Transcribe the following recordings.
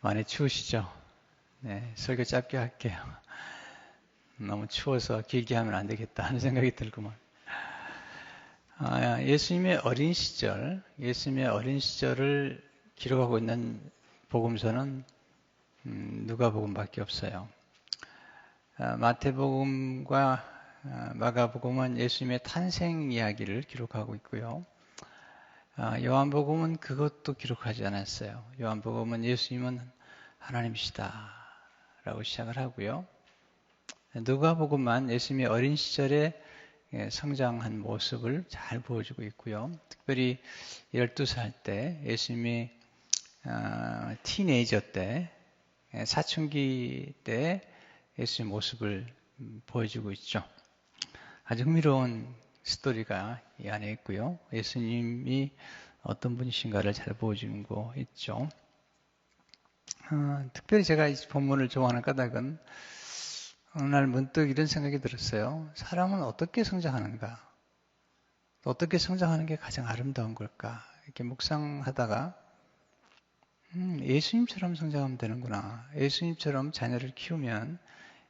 많이 추우시죠? 네, 설교 짧게 할게요. 너무 추워서 길게 하면 안 되겠다 하는 생각이 들구만. 예수님의 어린 시절을 기록하고 있는 복음서는 누가복음밖에 없어요. 마태복음과 마가복음은 예수님의 탄생 이야기를 기록하고 있고요. 요한복음은 그것도 기록하지 않았어요. 요한복음은 예수님은 하나님이시다 라고 시작을 하고요. 누가복음만 예수님의 어린 시절에 성장한 모습을 잘 보여주고 있고요. 특별히 12살 때 예수님이 티네이저 때 사춘기 때 예수님의 모습을 보여주고 있죠. 아주 흥미로운 스토리가 이 안에 있고요. 예수님이 어떤 분이신가를 잘 보여주는 거 있죠. 특별히 제가 이 본문을 좋아하는 까닭은 어느 날 문득 이런 생각이 들었어요. 사람은 어떻게 성장하는가? 어떻게 성장하는 게 가장 아름다운 걸까? 이렇게 묵상하다가 예수님처럼 성장하면 되는구나. 예수님처럼 자녀를 키우면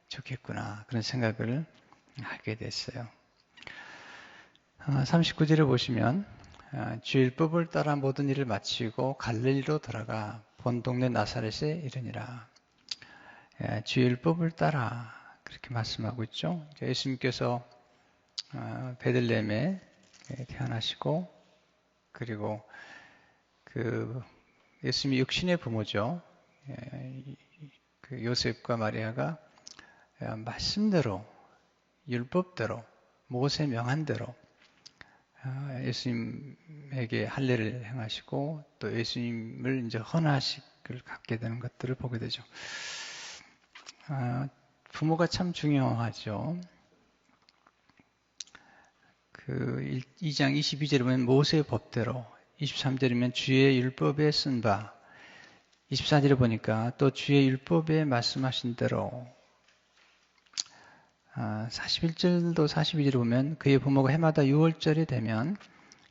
좋겠구나. 그런 생각을 하게 됐어요. 39절을 보시면 주 율법을 따라 모든 일을 마치고 갈릴리로 돌아가 본 동네 나사렛에 이르니라. 주 율법을 따라 그렇게 말씀하고 있죠. 예수님께서 베들레헴에 태어나시고 그리고 그 예수님이 육신의 부모죠. 그 요셉과 마리아가 말씀대로 율법대로 모세 명한대로 예수님에게 할례를 행하시고 또 예수님을 이제 헌화식을 갖게 되는 것들을 보게 되죠. 부모가 참 중요하죠. 그 2장 22절에 보면 모세의 법대로, 23절이면 주의 율법에 쓴 바, 24절에 보니까 또 주의 율법에 말씀하신 대로, 41절도 42절에 보면 그의 부모가 해마다 6월절이 되면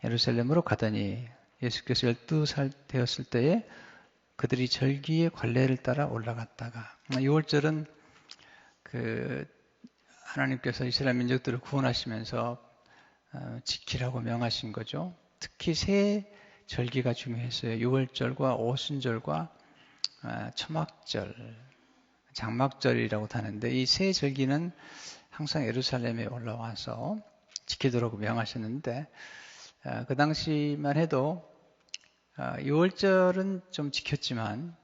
예루살렘으로 가더니 예수께서 12살 되었을 때에 그들이 절기의 관례를 따라 올라갔다가 6월절은 그 하나님께서 이스라엘 민족들을 구원하시면서 지키라고 명하신 거죠. 특히 세 절기가 중요했어요. 6월절과 오순절과 초막절, 장막절이라고 하는데 이 세 절기는 항상 예루살렘에 올라와서 지키도록 명하셨는데 그 당시만 해도 6월절은 좀 지켰지만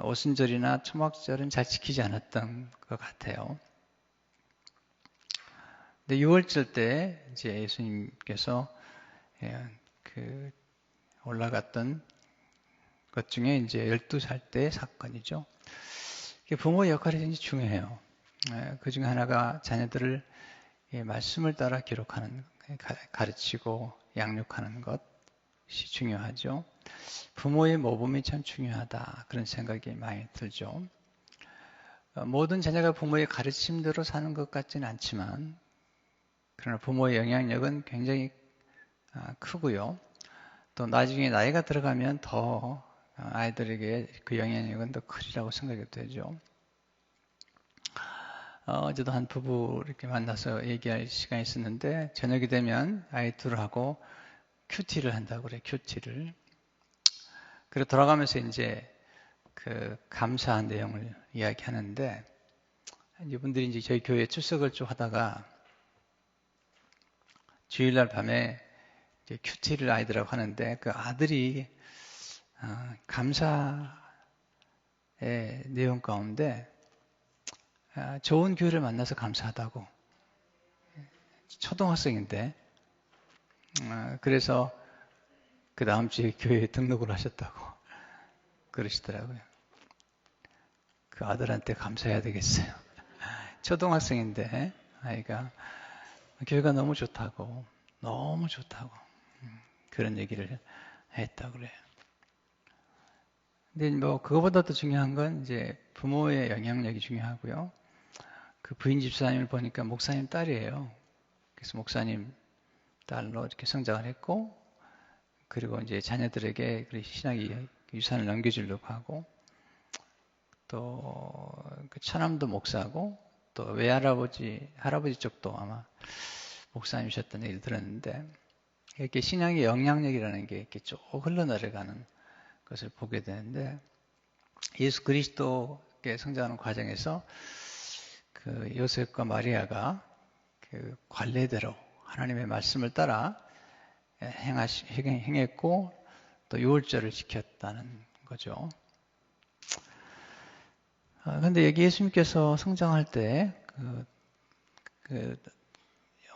오순절이나 초막절은 잘 지키지 않았던 것 같아요. 근데 6월절 때 이제 예수님께서 그 올라갔던 것 중에 이제 12살 때의 사건이죠. 부모의 역할이 굉장히 중요해요. 그 중에 하나가 자녀들을 말씀을 따라 기록하는, 가르치고 양육하는 것이 중요하죠. 부모의 모범이 참 중요하다. 그런 생각이 많이 들죠. 모든 자녀가 부모의 가르침대로 사는 것 같지는 않지만 그러나 부모의 영향력은 굉장히 크고요. 또 나중에 나이가 들어가면 더 아이들에게 그 영향력은 더 크리라고 생각이 되죠. 어제도 한 부부 이렇게 만나서 얘기할 시간이 있었는데 저녁이 되면 아이 둘하고 큐티를 한다고 그래요. 큐티를. 그리고 돌아가면서 이제 그 감사한 내용을 이야기하는데 이분들이 이제 저희 교회에 출석을 좀 하다가 주일날 밤에 이제 큐티를 아이들하고 하는데 그 아들이 감사의 내용 가운데 좋은 교회를 만나서 감사하다고. 초등학생인데 그래서 그 다음 주에 교회에 등록을 하셨다고 그러시더라고요. 그 아들한테 감사해야 되겠어요. 초등학생인데 아이가 교회가 너무 좋다고 그런 얘기를 했다고 그래요. 근데 뭐 그거보다 더 중요한 건 이제 부모의 영향력이 중요하고요. 그 부인 집사님을 보니까 목사님 딸이에요. 그래서 목사님 딸로 이렇게 성장을 했고, 그리고 이제 자녀들에게 신학의 유산을 넘겨주려고 하고, 또그 처남도 목사고 또 외할아버지, 할아버지 쪽도 아마 목사님이셨던 얘기를 들었는데 이렇게 신앙의 영향력이라는 게 이렇게 쭉 흘러내려가는 것을 보게 되는데 예수 그리스도께 성장하는 과정에서 그 요셉과 마리아가 그 관례대로 하나님의 말씀을 따라 행했고 또 유월절을 지켰다는 거죠. 그런데 여기 예수님께서 성장할 때 그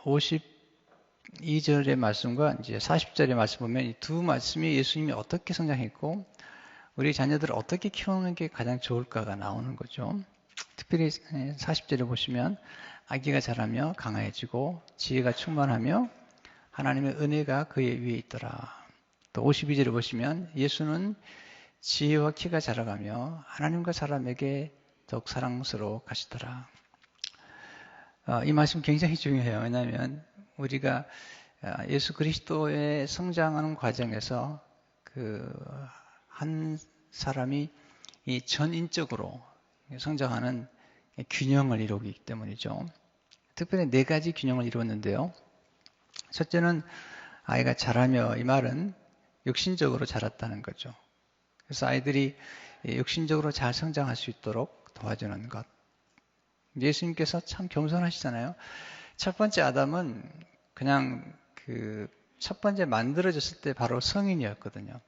52절의 말씀과 이제 40절의 말씀 보면 이 두 말씀이 예수님이 어떻게 성장했고 우리 자녀들을 어떻게 키우는 게 가장 좋을까가 나오는 거죠. 특별히 40절에 보시면 아기가 자라며 강화해지고 지혜가 충만하며 하나님의 은혜가 그의 위에 있더라. 또 52절에 보시면 예수는 지혜와 키가 자라가며 하나님과 사람에게 더욱 사랑스러워 가시더라. 이 말씀 굉장히 중요해요. 왜냐하면 우리가 예수 그리스도의 성장하는 과정에서 그 한 사람이 이 전인적으로 성장하는 균형을 이루기 때문이죠. 특별히 4가지 균형을 이루었는데요. 첫째는 아이가 자라며 이 말은 육신적으로 자랐다는 거죠. 그래서 아이들이 육신적으로 잘 성장할 수 있도록 도와주는 것. 예수님께서 참 겸손하시잖아요. 첫 번째 아담은 그냥 그 첫 번째 만들어졌을 때 바로 성인이었거든요.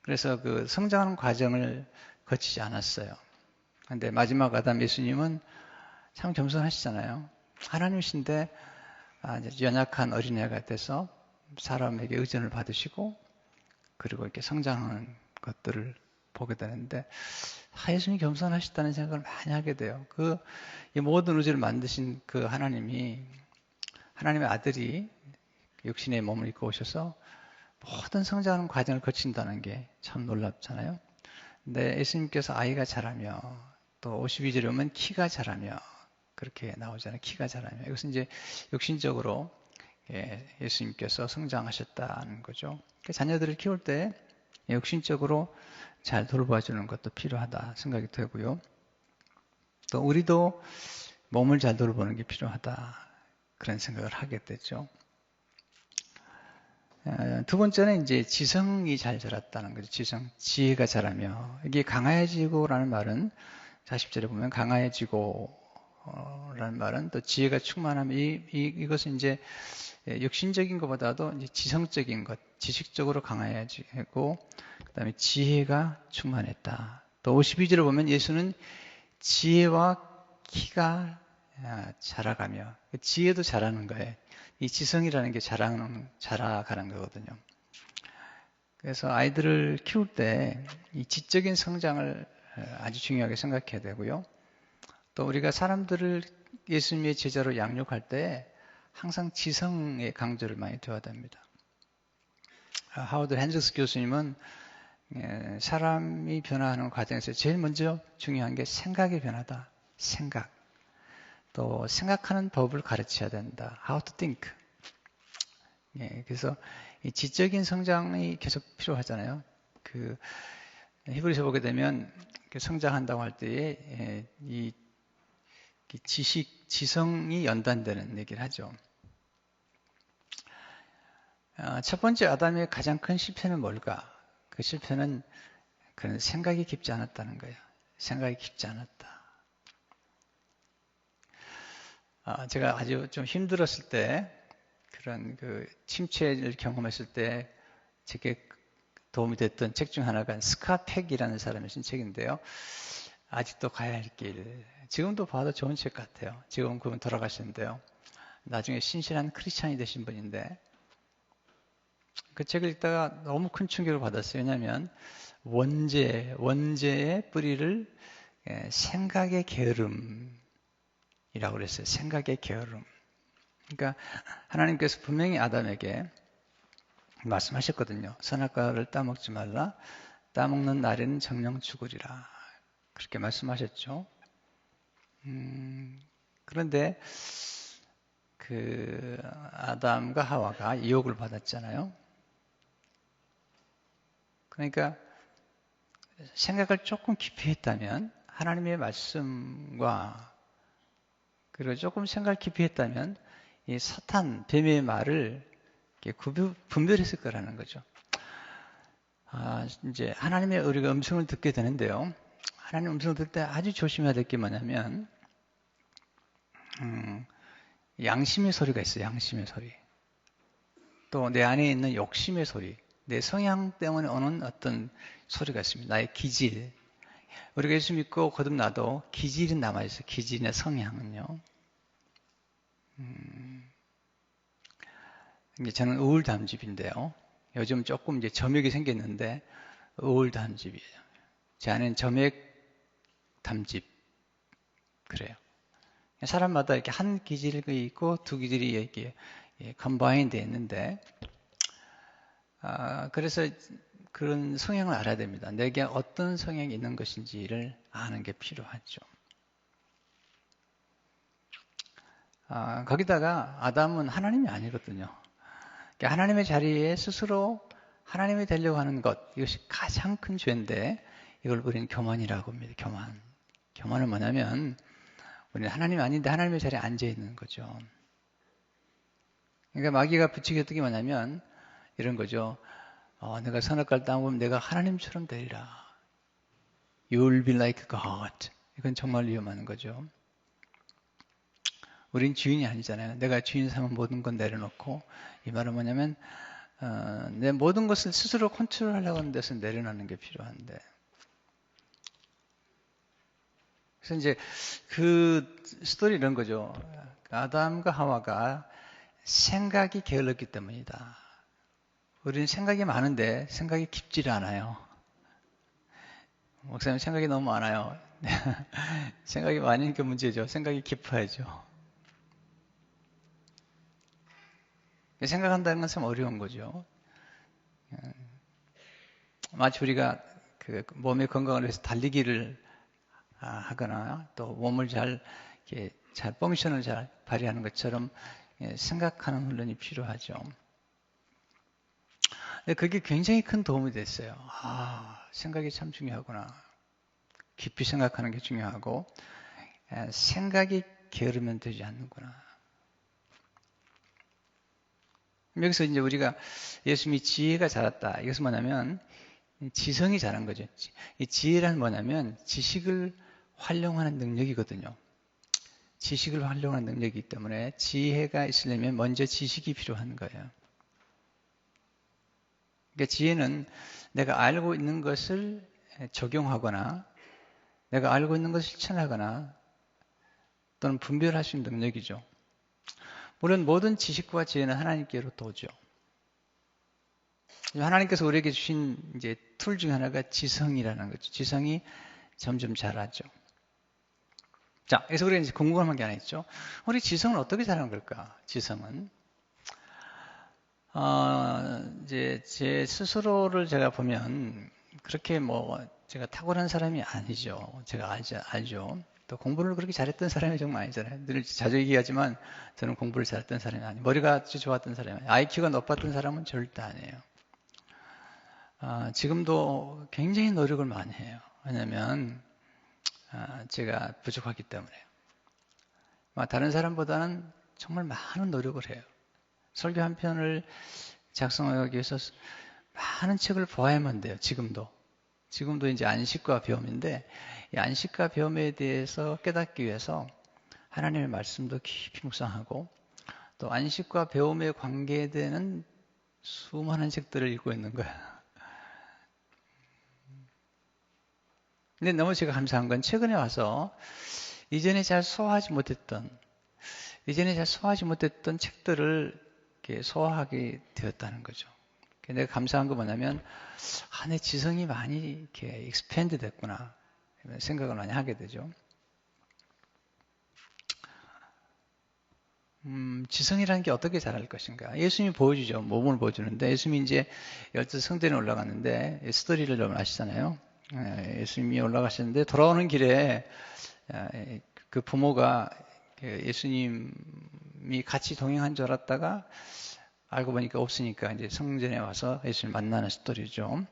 그래서 그 성장하는 과정을 거치지 않았어요. 그런데 마지막 아담 예수님은 참 겸손하시잖아요. 하나님이신데 연약한 어린애가 돼서 사람에게 의존을 받으시고 그리고 이렇게 성장하는 것들을 보게 되는데 예수님이 겸손하시다는 생각을 많이 하게 돼요. 이 모든 우주를 만드신 그 하나님이 하나님의 아들이 육신의 몸을 입고 오셔서 모든 성장하는 과정을 거친다는 게 참 놀랍잖아요. 근데 예수님께서 아이가 자라며 또 52절에 보면 키가 자라며 그렇게 나오잖아요. 키가 자라며. 이것은 이제 육신적으로 예수님께서 성장하셨다는 거죠. 자녀들을 키울 때 육신적으로 잘 돌봐주는 것도 필요하다 생각이 되고요. 또 우리도 몸을 잘 돌보는 게 필요하다 그런 생각을 하게 되죠. 두 번째는 이제 지성이 잘 자랐다는 거죠. 지혜가 자라며. 이게 강화해지고라는 말은 40절에 보면 강화해지고 라는 말은 또 지혜가 충만하면 이것은 이제 육신적인 것보다도 이제 지성적인 것, 지식적으로 강화해지고 그다음에 지혜가 충만했다. 또 52절에 보면 예수는 지혜와 키가 자라가며 지혜도 자라는 거예요. 이 지성이라는 게 자라가는 거거든요. 그래서 아이들을 키울 때 이 지적인 성장을 아주 중요하게 생각해야 되고요. 또 우리가 사람들을 예수님의 제자로 양육할 때 항상 지성의 강조를 많이 둬야 됩니다. 하워드 핸즈스 교수님은 사람이 변화하는 과정에서 제일 먼저 중요한 게 생각의 변화다. 생각. 또 생각하는 법을 가르쳐야 된다. How to think. 그래서 이 지적인 성장이 계속 필요하잖아요. 히브리서 보게 되면 성장한다고 할 때에 이 지성이 연단되는 얘기를 하죠. 첫 번째 아담의 가장 큰 실패는 뭘까? 그 실패는 그런 생각이 깊지 않았다는 거예요. 생각이 깊지 않았다. 제가 아주 좀 힘들었을 때 그런 침체를 경험했을 때 제게 도움이 됐던 책 중 하나가 스카팩이라는 사람이 쓴 책인데요. 아직도 가야 할 길. 지금도 봐도 좋은 책 같아요. 지금 그분 돌아가셨는데요. 나중에 신실한 크리스찬이 되신 분인데 그 책을 읽다가 너무 큰 충격을 받았어요. 왜냐하면 원죄의 뿌리를 생각의 게으름이라고 그랬어요. 생각의 게으름. 그러니까 하나님께서 분명히 아담에게 말씀하셨거든요. 선악과를 따먹지 말라. 따먹는 날에는 정령 죽으리라. 그렇게 말씀하셨죠. 그런데 아담과 하와가 유혹을 받았잖아요. 그러니까 생각을 조금 깊이 했다면 하나님의 말씀과 그리고 조금 생각을 깊이 했다면 이 사탄, 뱀의 말을 분별했을 거라는 거죠. 이제 하나님의 우리가 음성을 듣게 되는데요. 하나님 음성을 듣을 때 아주 조심해야 될 게 뭐냐면 양심의 소리가 있어요. 양심의 소리. 또 내 안에 있는 욕심의 소리, 내 성향 때문에 오는 어떤 소리가 있습니다. 나의 기질. 우리가 예수 믿고 거듭나도 기질이 남아있어요. 기질이나 성향은요. 이제 저는 우울담집인데요. 요즘 조금 이제 점액이 생겼는데 우울담집이에요. 제 안에는 점액담집. 그래요. 사람마다 이렇게 한 기질이 있고 두 기질이 이렇게 컴바인 되어 있는데, 그래서 그런 성향을 알아야 됩니다. 내게 어떤 성향이 있는 것인지를 아는 게 필요하죠. 거기다가 아담은 하나님이 아니거든요. 그러니까 하나님의 자리에 스스로 하나님이 되려고 하는 것, 이것이 가장 큰 죄인데 이걸 우리는 교만이라고 합니다. 교만. 교만은 뭐냐면 우리는 하나님이 아닌데 하나님의 자리에 앉아 있는 거죠. 그러니까 마귀가 붙이게 어떻게 뭐냐면 이런 거죠. 내가 선악과를 따먹으면 내가 하나님처럼 되리라. You'll be like God. 이건 정말 위험한 거죠. 우린 주인이 아니잖아요. 내가 주인 삼은 모든 건 내려놓고, 이 말은 뭐냐면 내 모든 것을 스스로 컨트롤하려고 하는 데서 내려놓는 게 필요한데, 그래서 이제 그 스토리 이런 거죠. 아담과 하와가 생각이 게을렀기 때문이다. 우리는 생각이 많은데 생각이 깊지를 않아요. 목사님 생각이 너무 많아요. 생각이 많으니까 문제죠. 생각이 깊어야죠. 생각한다는 것은 어려운 거죠. 마치 우리가 그 몸의 건강을 위해서 달리기를 하거나 또 몸을 잘 펑션을 잘 발휘하는 것처럼 생각하는 훈련이 필요하죠. 근데 그게 굉장히 큰 도움이 됐어요. 생각이 참 중요하구나. 깊이 생각하는 게 중요하고 생각이 게으르면 되지 않는구나. 여기서 이제 우리가 예수님이 지혜가 자랐다. 이것은 뭐냐면 지성이 자란 거죠. 이 지혜란 뭐냐면 지식을 활용하는 능력이거든요. 지식을 활용하는 능력이기 때문에 지혜가 있으려면 먼저 지식이 필요한 거예요. 그러니까 지혜는 내가 알고 있는 것을 적용하거나 내가 알고 있는 것을 실천하거나 또는 분별할 수 있는 능력이죠. 물론 모든 지식과 지혜는 하나님께로부터 오죠. 하나님께서 우리에게 주신 이제 툴 중에 하나가 지성이라는 거죠. 지성이 점점 자라죠. 자, 그래서 우리가 이제 궁금한 게 하나 있죠. 우리 지성은 어떻게 자라는 걸까? 지성은 이제 제 스스로를 제가 보면 그렇게 제가 탁월한 사람이 아니죠. 제가 알죠. 또 공부를 그렇게 잘했던 사람이 정말 아니잖아요. 늘 자주 얘기하지만 저는 공부를 잘했던 사람이 아니에요. 머리가 아주 좋았던 사람이 아니에요. IQ가 높았던 사람은 절대 아니에요. 지금도 굉장히 노력을 많이 해요. 왜냐하면 제가 부족하기 때문에. 다른 사람보다는 정말 많은 노력을 해요. 설교 한 편을 작성하기 위해서 많은 책을 보아야만 돼요. 지금도 이제 안식과 배움인데 이 안식과 배움에 대해서 깨닫기 위해서 하나님의 말씀도 깊이 묵상하고 또 안식과 배움에 관계되는 수많은 책들을 읽고 있는 거야. 근데 너무 제가 감사한 건 최근에 와서 이전에 잘 소화하지 못했던 책들을 이렇게 소화하게 되었다는 거죠. 내가 감사한 거 뭐냐면 내 지성이 많이 이렇게 익스팬드 됐구나 생각을 많이 하게 되죠. 지성이라는 게 어떻게 자랄 것인가? 예수님이 보여주죠. 몸을 보여주는데 예수님이 이제 열두 성전에 올라갔는데 스토리를 여러분 아시잖아요. 예수님이 올라가셨는데 돌아오는 길에 그 부모가 예수님이 같이 동행한 줄 알았다가 알고 보니까 없으니까 이제 성전에 와서 예수님 만나는 스토리죠.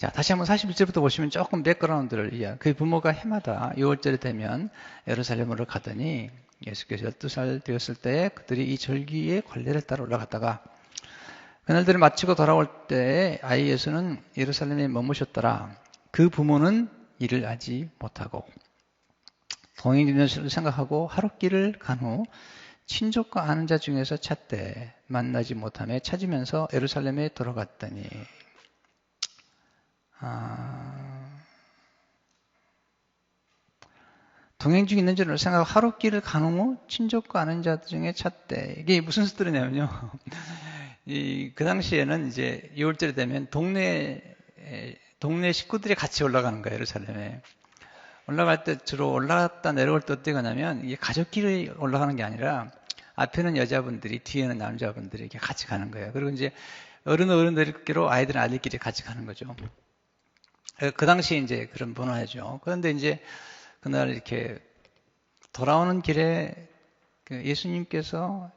자, 다시 한번 41절부터 보시면 조금 백그라운드를 이해해요. 그 부모가 해마다 6월절이 되면 예루살렘으로 가더니 예수께서 12살 되었을 때 그들이 이 절기의 관례를 따라 올라갔다가 그날들을 마치고 돌아올 때 아이 예수는 예루살렘에 머무셨더라. 그 부모는 이를 알지 못하고 동행인을 생각하고 하룻길을 간 후 친족과 아는 자 중에서 찾되 만나지 못하며 찾으면서 예루살렘에 돌아갔더니 동행 중에 있는 줄을 생각하고 하룻길을 간 후 친족과 아는 자 중에 찾되 이게 무슨 뜻이냐면요. 그 당시에는 이제 6월절이 되면 동네 식구들이 같이 올라가는 거예요, 예루살렘에. 올라갈 때 주로 올라갔다 내려올 때 어떻게 가냐면 이게 가족끼리 올라가는 게 아니라 앞에는 여자분들이 뒤에는 남자분들이 이렇게 같이 가는 거예요. 그리고 이제 어른들끼리 아이들은 아이들끼리 같이 가는 거죠. 그 당시에 이제 그런 문화죠. 그런데 이제 그날 이렇게 돌아오는 길에 예수님께서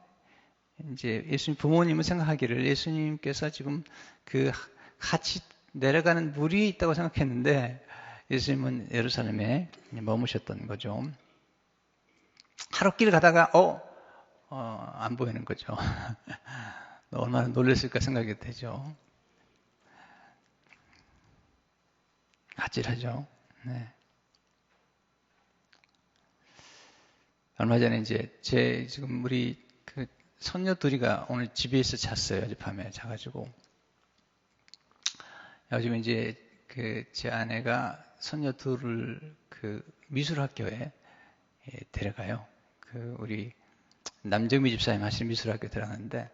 이제 예수님 부모님은 생각하기를 예수님께서 지금 그 같이 내려가는 물이 있다고 생각했는데 예수님은 예루살렘에 머무셨던 거죠. 하룻길 가다가 안 보이는 거죠. 얼마나 놀랐을까 생각이 되죠. 아찔하죠. 네. 얼마 전에 이제 지금 우리 그 손녀 둘이가 오늘 집에서 잤어요. 어젯밤에 자가지고. 요즘 이제 제 아내가 손녀 둘을 그 미술학교에 데려가요. 우리 남정미 집사님 하시는 미술학교 데려가는데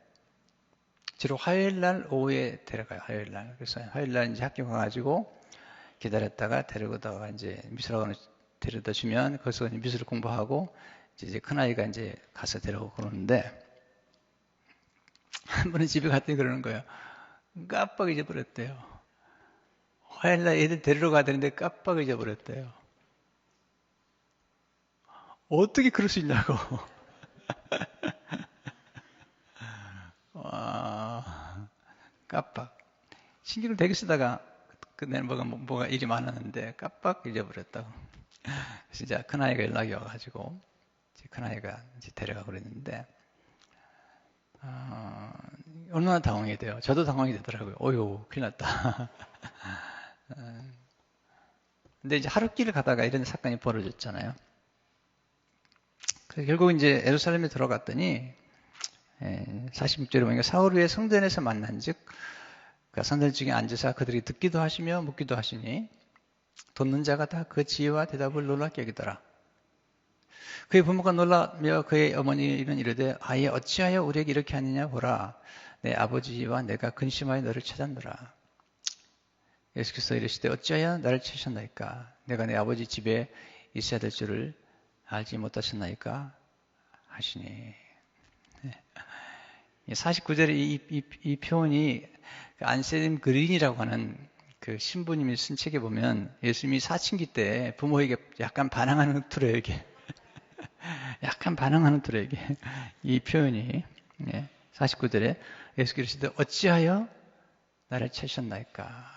주로 화요일날 오후에 데려가요. 화요일날. 그래서 화요일날 이제 학교 가가지고 기다렸다가 데리고다가 이제 미술학원에 데려다 주면 거기서 미술을 공부하고 이제 큰아이가 이제 가서 데려오고 그러는데 한 번은 집에 갔더니 그러는 거예요. 깜빡 잊어버렸대요. 화요일날 애들 데리러 가야 되는데 깜빡 잊어버렸대요. 어떻게 그럴 수 있냐고. 와, 깜빡. 신경을 되게 쓰다가 그날 뭐가 일이 많았는데 깜빡 잊어버렸다고. 그래서 이제 큰아이가 연락이 와가지고 큰아이가 이제 데려가고 그랬는데 얼마나 당황이 돼요. 저도 당황이 되더라고요. 어휴, 큰일 났다. 근데 이제 하룻길을 가다가 이런 사건이 벌어졌잖아요. 그래서 결국 이제 예루살렘에 들어갔더니 46절에 보니까 사흘 후에 성전에서 만난즉 그 성전 중에 앉으사 그들이 듣기도 하시며 묻기도 하시니 듣는 자가 다 그 지혜와 대답을 놀랍게 여기더라. 그의 부모가 놀라며 그의 어머니는 이르되 아예 어찌하여 우리에게 이렇게 하느냐 보라 내 아버지와 내가 근심하여 너를 찾았노라. 예수께서 이르시되 어찌하여 나를 찾으셨나이까 내가 내 아버지 집에 있어야 될 줄을 알지 못하셨나이까 하시니. 49절에 이 표현이 안셀림 그린이라고 하는 그 신부님이 쓴 책에 보면 예수님이 사춘기 때 부모에게 약간 반항하는 투로 이게 약간 반항하는 투로 이게 이 표현이 49절에 예수께서 어찌하여 나를 찾으셨나이까.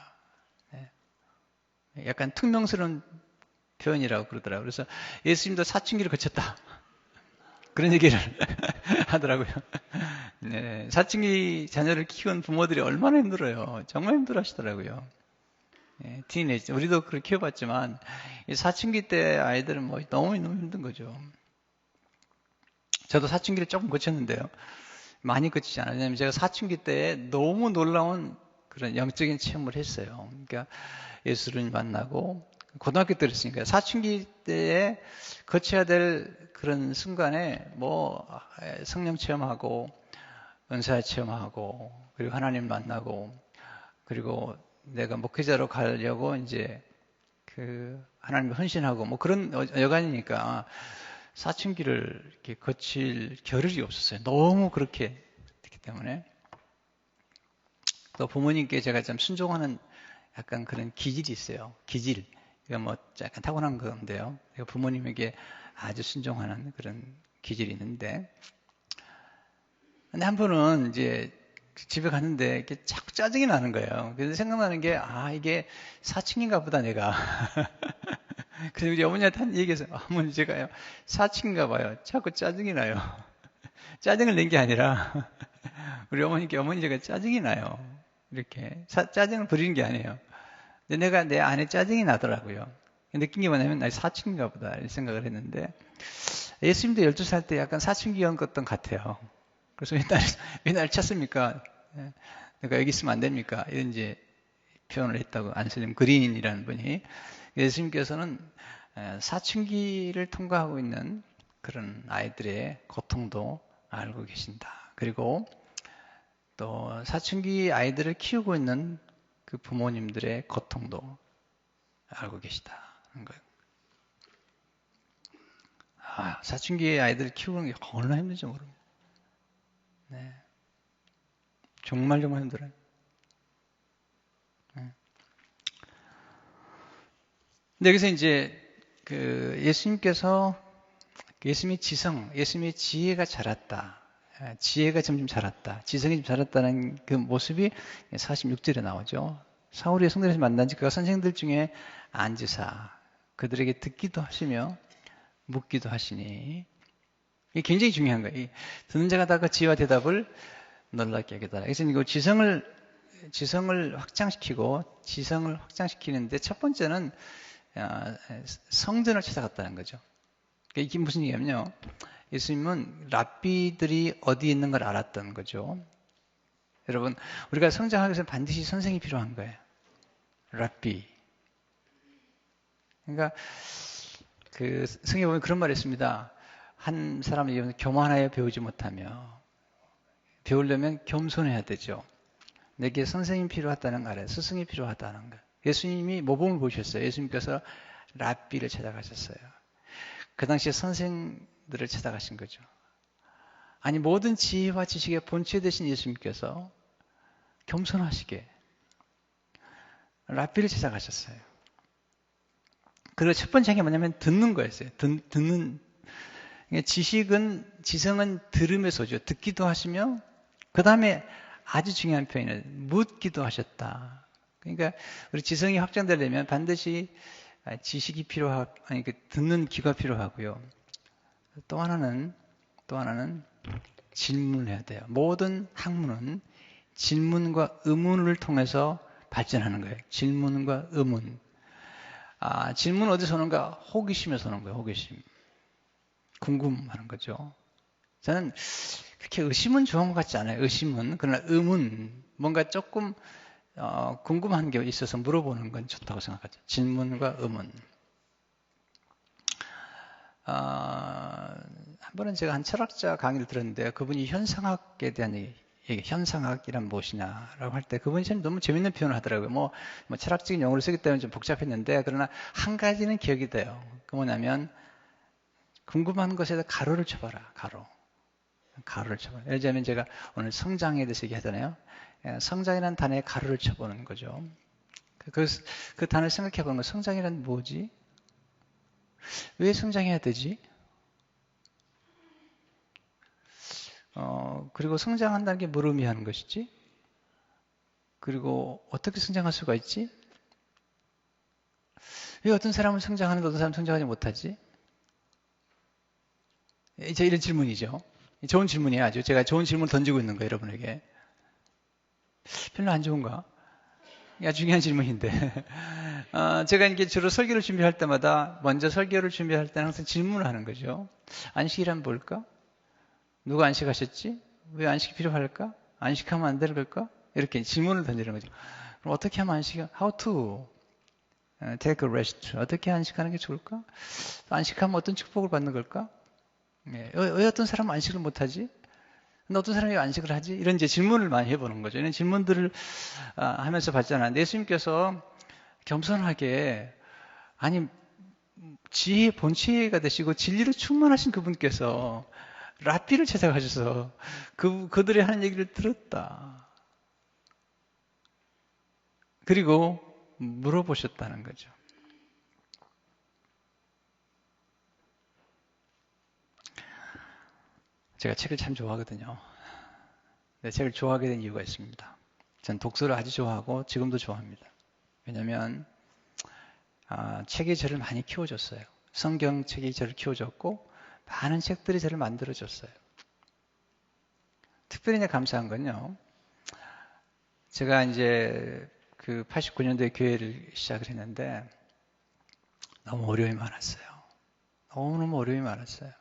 약간 퉁명스러운 표현이라고 그러더라고요. 그래서 예수님도 사춘기를 거쳤다. 그런 얘기를 하더라고요. 네, 사춘기 자녀를 키운 부모들이 얼마나 힘들어요. 정말 힘들어 하시더라고요. 네, 티네이저. 우리도 그렇게 키워봤지만, 사춘기 때 아이들은 뭐 너무 힘든 거죠. 저도 사춘기를 조금 거쳤는데요. 많이 거치지 않아요. 왜냐하면 제가 사춘기 때 너무 놀라운 그런 영적인 체험을 했어요. 그러니까 예수를 만나고, 고등학교 때 그랬으니까 사춘기 때에 거쳐야 될 그런 순간에 뭐 성령 체험하고 은사 체험하고 그리고 하나님 만나고 그리고 내가 목회자로 가려고 이제 하나님을 헌신하고 뭐 그런 여간이니까 사춘기를 이렇게 거칠 겨를이 없었어요. 너무 그렇게 됐기 때문에. 또 부모님께 제가 좀 순종하는 약간 그런 기질이 있어요. 기질. 이거 뭐 약간 타고난 건데요. 부모님에게 아주 순종하는 그런 기질이 있는데. 근데 한 번은 이제 집에 갔는데 이게 자꾸 짜증이 나는 거예요. 그래서 생각나는 게, 이게 사춘기인가 보다, 내가. 그래서 우리 어머니한테 한 얘기해서, 어머니, 제가요, 사춘기인가 봐요. 자꾸 짜증이 나요. 짜증을 낸 게 아니라, 우리 어머니께, 어머니, 제가 짜증이 나요. 이렇게. 짜증을 부리는 게 아니에요. 근데 내가 내 안에 짜증이 나더라고요. 느낀 게 뭐냐면, 나 사춘기인가 보다, 이런 생각을 했는데, 예수님도 12살 때 약간 사춘기였던 것 같아요. 그래서 왜 날 찾습니까? 내가 여기 있으면 안 됩니까? 이런 이제 표현을 했다고, 안셀림 그린이라는 분이. 예수님께서는 사춘기를 통과하고 있는 그런 아이들의 고통도 알고 계신다. 그리고 또 사춘기 아이들을 키우고 있는 그 부모님들의 고통도 알고 계시다는 거예요. 사춘기 아이들을 키우는 게 얼마나 힘든지 모릅니다. 네. 정말 힘들어요. 네. 근데 여기서 이제 그 예수님께서 예수님의 지성, 예수님의 지혜가 자랐다. 지혜가 점점 자랐다. 지성이 좀 자랐다는 그 모습이 46절에 나오죠. 사울이 성전에서 만난 지 그가 선생들 중에 앉으사 그들에게 듣기도 하시며 묻기도 하시니 이게 굉장히 중요한 거예요. 듣는 자가 다 그 지혜와 대답을 놀랍게 하게 달라. 그래서 이거 지성을 확장시키는데 첫 번째는 성전을 찾아갔다는 거죠. 이게 무슨 얘기냐면요. 예수님은 랍비들이 어디 있는 걸 알았던 거죠. 여러분, 우리가 성장하기 위해서 반드시 선생이 필요한 거예요. 랍비. 그러니까 그 성경에 보면 그런 말이 있습니다. 한 사람이 교만하여 배우지 못하며 배우려면 겸손해야 되죠. 내게 선생님이 필요하다는 거 알아요. 스승이 필요하다는 거. 예수님이 모범을 보셨어요. 예수님께서 랍비를 찾아가셨어요. 그 당시에 선생들을 찾아가신 거죠. 아니 모든 지혜와 지식의 본체 되신 예수님께서 겸손하시게 랍비를 찾아가셨어요. 그리고 첫 번째 게 뭐냐면 듣는 거였어요. 듣는 지성은 들으면서 오죠. 듣기도 하시며 그 다음에 아주 중요한 표현은 묻기도 하셨다. 그러니까 우리 지성이 확장되려면 반드시 지식이 듣는 귀가 필요하고요. 또 하나는 질문을 해야 돼요. 모든 학문은 질문과 의문을 통해서 발전하는 거예요. 질문과 의문. 질문 어디서 오는가? 호기심에서 오는 거예요. 호기심. 궁금하는 거죠. 저는 그렇게 의심은 좋은 것 같지 않아요. 의심은. 그러나 의문, 뭔가 조금 궁금한 게 있어서 물어보는 건 좋다고 생각하죠. 질문과 의문. 한 번은 제가 한 철학자 강의를 들었는데 그분이 현상학에 대한 얘기, 현상학이란 무엇이냐라고 할 때 그분이 참 너무 재밌는 표현을 하더라고요. 뭐 철학적인 용어를 쓰기 때문에 좀 복잡했는데 그러나 한 가지는 기억이 돼요. 그 뭐냐면 궁금한 것에다 가로를 쳐봐라. 가로를 쳐봐라. 예를 들자면 제가 오늘 성장에 대해서 얘기하잖아요. 성장이라는 단어에 가로를 쳐보는 거죠. 그 단어를 생각해보는 거 성장이란 뭐지? 왜 성장해야 되지? 그리고 성장한다는 게 뭘 의미하는 것이지? 그리고 어떻게 성장할 수가 있지? 왜 어떤 사람은 성장하는데 어떤 사람은 성장하지 못하지? 이제 이런 질문이죠. 좋은 질문이에요. 아주 제가 좋은 질문을 던지고 있는 거예요. 여러분에게. 별로 안 좋은가? 아주 중요한 질문인데. 제가 이게 주로 설교를 준비할 때마다 먼저 설교를 준비할 때는 항상 질문을 하는 거죠. 안식이란 뭘까? 누가 안식하셨지? 왜 안식이 필요할까? 안식하면 안 되는 걸까? 이렇게 질문을 던지는 거죠. 그럼 어떻게 하면 how to take a rest? 어떻게 안식하는 게 좋을까? 안식하면 어떤 축복을 받는 걸까? 왜 어떤 사람은 안식을 못하지? 근데 어떤 사람이 안식을 하지? 이런 이제 질문을 많이 해보는 거죠. 이런 질문들을 하면서 봤잖아요. 예수님께서 겸손하게 본체가 되시고 진리로 충만하신 그분께서 랍비를 찾아가셔서 그들이 하는 얘기를 들었다. 그리고 물어보셨다는 거죠. 제가 책을 참 좋아하거든요. 네, 책을 좋아하게 된 이유가 있습니다. 전 독서를 아주 좋아하고 지금도 좋아합니다. 왜냐하면 책이 저를 많이 키워줬어요. 성경책이 저를 키워줬고 많은 책들이 저를 만들어줬어요. 특별히 이제 감사한 건요. 제가 이제 그 89년도에 교회를 시작을 했는데 너무 어려움이 많았어요. 너무너무 어려움이 많았어요.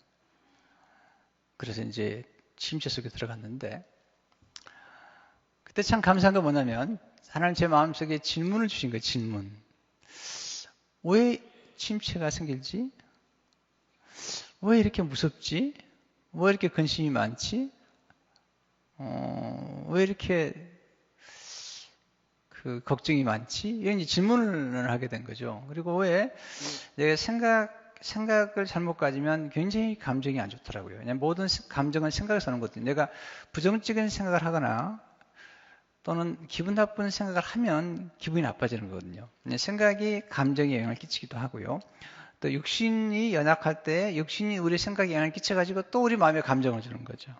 그래서 이제 침체 속에 들어갔는데 그때 참 감사한 건 뭐냐면 하나님 제 마음속에 질문을 주신 거예요. 질문. 왜 침체가 생길지? 왜 이렇게 무섭지? 왜 이렇게 근심이 많지? 왜 이렇게 그 걱정이 많지? 이런 질문을 하게 된 거죠. 그리고 왜 내가 생각을 잘못 가지면 굉장히 감정이 안 좋더라고요. 왜냐하면 모든 감정은 생각에서 오는 거거든요. 내가 부정적인 생각을 하거나 또는 기분 나쁜 생각을 하면 기분이 나빠지는 거거든요. 생각이 감정에 영향을 끼치기도 하고요. 또 육신이 연약할 때 육신이 우리 생각에 영향을 끼쳐가지고 또 우리 마음에 감정을 주는 거죠.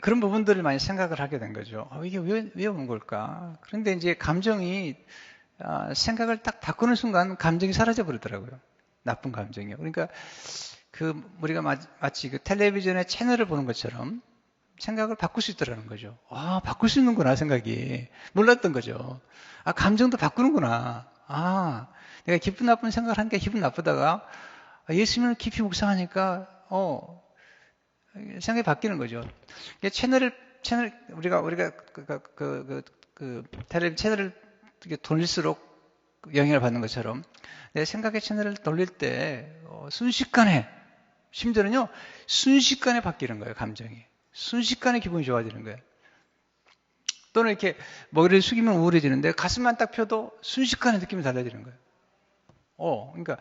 그런 부분들을 많이 생각을 하게 된 거죠. 이게 왜 오는 걸까? 그런데 이제 감정이 생각을 딱 바꾸는 순간 감정이 사라져 버리더라고요. 나쁜 감정이요. 그러니까 우리가 마치 그 텔레비전의 채널을 보는 것처럼 생각을 바꿀 수 있더라는 거죠. 바꿀 수 있는구나, 생각이. 몰랐던 거죠. 감정도 바꾸는구나. 내가 기분 나쁜 생각을 하니까 기분 나쁘다가 예수님을 깊이 묵상하니까 생각이 바뀌는 거죠. 우리가 텔레비전 채널을 돌릴수록 영향을 받는 것처럼 내 생각의 채널을 돌릴 때 순식간에 심지어는요 순식간에 바뀌는 거예요. 감정이 순식간에 기분이 좋아지는 거예요. 또는 이렇게 머리를 숙이면 우울해지는데 가슴만 딱 펴도 순식간에 느낌이 달라지는 거예요. 그러니까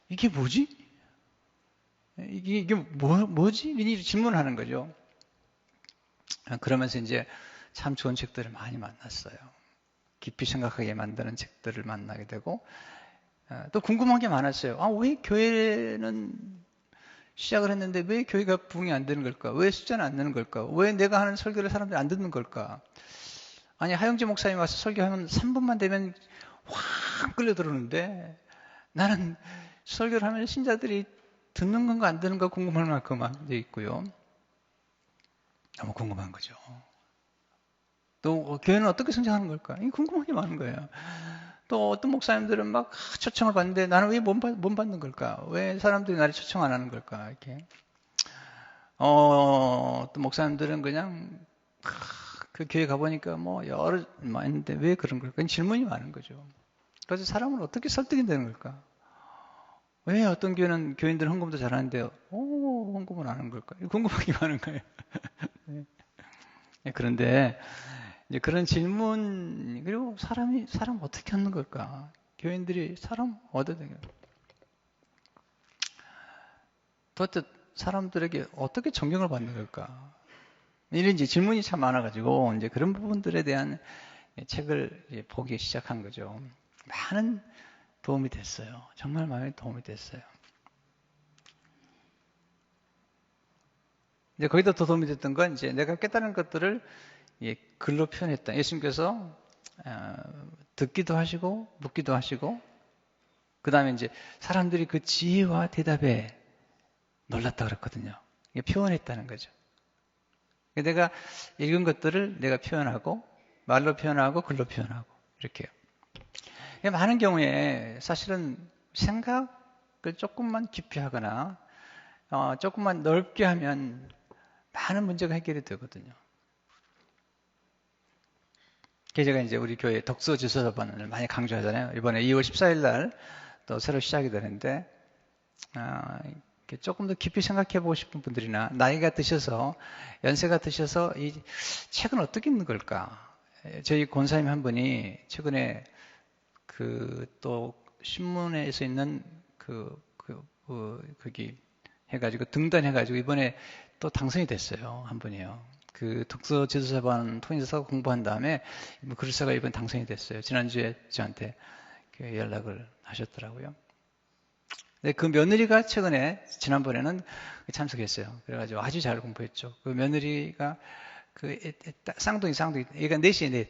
이게 뭐지? 이게 뭐지? 이런 질문을 하는 거죠. 그러면서 이제 참 좋은 책들을 많이 만났어요. 깊이 생각하게 만드는 책들을 만나게 되고 또 궁금한 게 많았어요. 왜 교회는 시작을 했는데 왜 교회가 부흥이 안 되는 걸까? 왜 숫자는 안 되는 걸까? 왜 내가 하는 설교를 사람들이 안 듣는 걸까? 아니 하영재 목사님 와서 설교하면 3분만 되면 확 끌려 들어오는데 나는 설교를 하면 신자들이 듣는 건가 안 듣는 건가 궁금할 만큼 돼 있고요. 너무 궁금한 거죠. 또 교회는 어떻게 성장하는 걸까? 궁금한 게 많은 거예요. 또 어떤 목사님들은 막 초청을 받는데 나는 왜 못 받는 걸까? 왜 사람들이 나를 초청 안 하는 걸까? 이렇게. 또 목사님들은 그냥 그 교회 가보니까 여러 있는데 왜 그런 걸까? 질문이 많은 거죠. 그래서 사람을 어떻게 설득이 되는 걸까? 왜 어떤 교회는 교인들은 헌금도 잘하는데 헌금은 안 하는 걸까? 궁금한 게 많은 거예요. 네. 그런데 이제 그런 질문 그리고 사람 어떻게 하는 걸까? 교인들이 사람 얻어야 되는 도대체 사람들에게 어떻게 존경을 받는 걸까? 이런 이제 질문이 참 많아가지고 이제 그런 부분들에 대한 책을 이제 보기 시작한 거죠. 많은 도움이 됐어요. 정말 많이 도움이 됐어요. 이제 거기다 더 도움이 됐던 건 이제 내가 깨달은 것들을 글로 표현했다. 예수님께서 듣기도 하시고 묻기도 하시고 그 다음에 이제 사람들이 그 지혜와 대답에 놀랐다 그랬거든요. 이게 표현했다는 거죠. 내가 읽은 것들을 내가 표현하고 말로 표현하고 글로 표현하고 이렇게요. 많은 경우에 사실은 생각을 조금만 깊이 하거나 조금만 넓게 하면 많은 문제가 해결이 되거든요. 제가 이제 우리 교회 독서 지도자반을 많이 강조하잖아요. 이번에 2월 14일 날 또 새로 시작이 되는데 조금 더 깊이 생각해 보고 싶은 분들이나 나이가 드셔서 연세가 드셔서 이 책은 어떻게 읽는 걸까? 저희 권사님 한 분이 최근에 또 신문에서 있는 거기 해가지고 등단해가지고 이번에 또 당선이 됐어요. 한 분이요. 그 독서 지도자반 통해서 공부한 다음에 그럴사가 이번 당선이 됐어요. 지난주에 저한테 연락을 하셨더라고요. 근데 그 며느리가 최근에, 지난번에는 참석했어요. 그래가지고 아주 잘 공부했죠. 그 며느리가 쌍둥이, 얘가 넷이에요, 넷.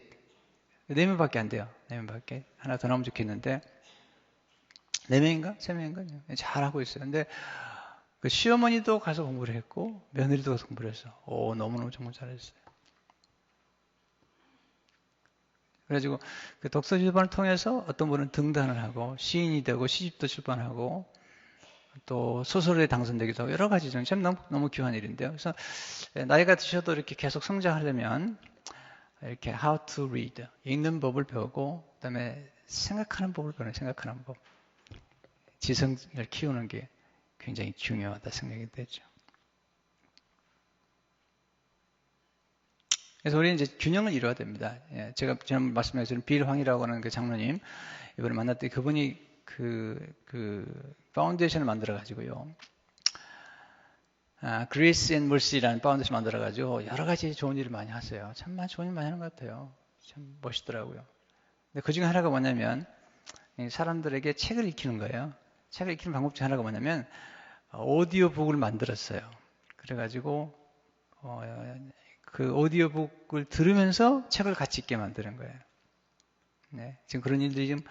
4명밖에 안 돼요. 4명밖에. 하나 더 나오면 좋겠는데, 4명인가? 3명인가? 잘하고 있어요. 근데 그 시어머니도 가서 공부를 했고, 며느리도 가서 공부를 했어. 너무너무 정말 잘했어요. 그래가지고 그 독서 출판을 통해서 어떤 분은 등단을 하고, 시인이 되고, 시집도 출판하고, 또 소설에 당선되기도 하고, 여러 가지 참 너무 귀한 일인데요. 그래서 나이가 드셔도 이렇게 계속 성장하려면, 이렇게 how to read, 읽는 법을 배우고, 그 다음에 생각하는 법을 배우는 생각하는 법. 지성을 키우는 게 굉장히 중요하다 생각이 되죠. 그래서 우리는 이제 균형을 이루어야 됩니다. 제가 지난번 말씀드린 빌 황이라고 하는 그 장로님, 이번에 만났더니 그분이 파운데이션을 만들어가지고요. 그레이스 앤 멀시라는 파운데이션 만들어가지고 여러 가지 좋은 일을 많이 하세요. 참 좋은 일 많이 하는 것 같아요. 참 멋있더라고요. 근데 그 중에 하나가 뭐냐면, 사람들에게 책을 읽히는 거예요. 책을 읽히는 방법 중에 하나가 뭐냐면, 오디오북을 만들었어요. 그래가지고, 그 오디오북을 들으면서 책을 같이 읽게 만드는 거예요. 네, 지금 그런 일들이 지금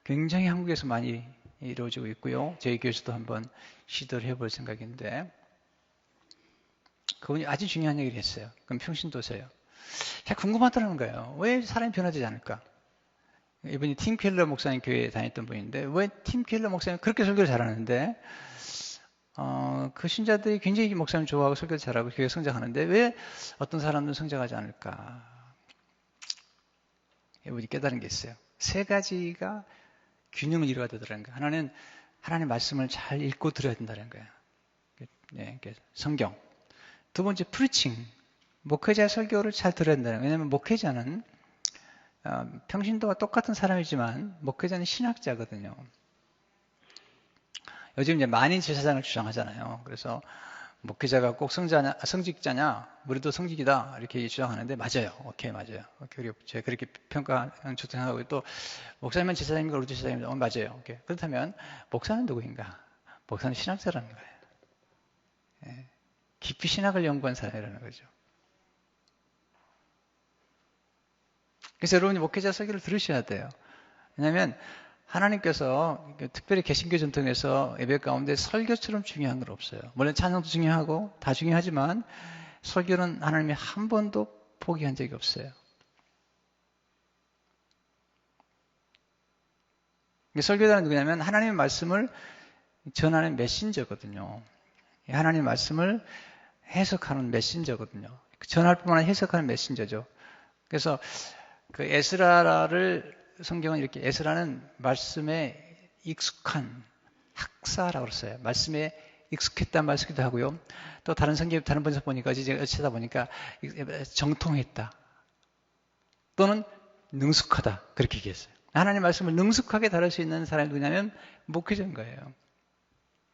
굉장히 한국에서 많이 이루어지고 있고요. 저희 교회에서도 한번 시도를 해볼 생각인데, 그분이 아주 중요한 얘기를 했어요. 그럼 평신도세요. 궁금하더라는 거예요. 왜 사람이 변화되지 않을까? 이분이 팀 켈러 목사님 교회에 다녔던 분인데, 왜 팀 켈러 목사님 그렇게 설교를 잘하는데, 그 신자들이 굉장히 목사님 좋아하고 설교를 잘하고 교회 성장하는데, 왜 어떤 사람들은 성장하지 않을까? 이분이 깨달은 게 있어요. 3가지가 균형을 이루어야 되더라는 거예요. 하나는 하나님의 말씀을 잘 읽고 들어야 된다는 거예요. 성경. 2번째, 프리칭. 목회자의 설교를 잘 들어야 된다는 거예요. 왜냐하면 목회자는 평신도와 똑같은 사람이지만 목회자는 신학자거든요. 요즘 이제 만인 제사장을 주장하잖아요. 그래서 목회자가 꼭 성직자냐, 우리도 성직이다 이렇게 주장하는데 맞아요. 오케이, 맞아요. 오케이, 제가 그렇게 평가하는 생각하고 또 목사님은 제사장인가 우리도 제사장입니다. 맞아요. 오케이. 그렇다면 목사는 누구인가? 목사는 신학자라는 거예요. 깊이 신학을 연구한 사람이라는 거죠. 그래서 여러분이 목회자 설교를 들으셔야 돼요. 왜냐하면 하나님께서 특별히 개신교 전통에서 예배 가운데 설교처럼 중요한 건 없어요. 물론 찬양도 중요하고 다 중요하지만 설교는 하나님이 한 번도 포기한 적이 없어요. 설교자는 누구냐면 하나님의 말씀을 전하는 메신저거든요. 하나님의 말씀을 해석하는 메신저거든요. 전할 뿐만 아니라 해석하는 메신저죠. 그래서 그 에스라를 성경은 이렇게, 에스라는 말씀에 익숙한 학사라고 그랬어요. 말씀에 익숙했단 말씀이기도 하고요. 또 다른 성경, 다른 번역 보니까, 제가 찾다 보니까 정통했다. 또는 능숙하다. 그렇게 얘기했어요. 하나님의 말씀을 능숙하게 다룰 수 있는 사람이 누구냐면 목회자인 거예요.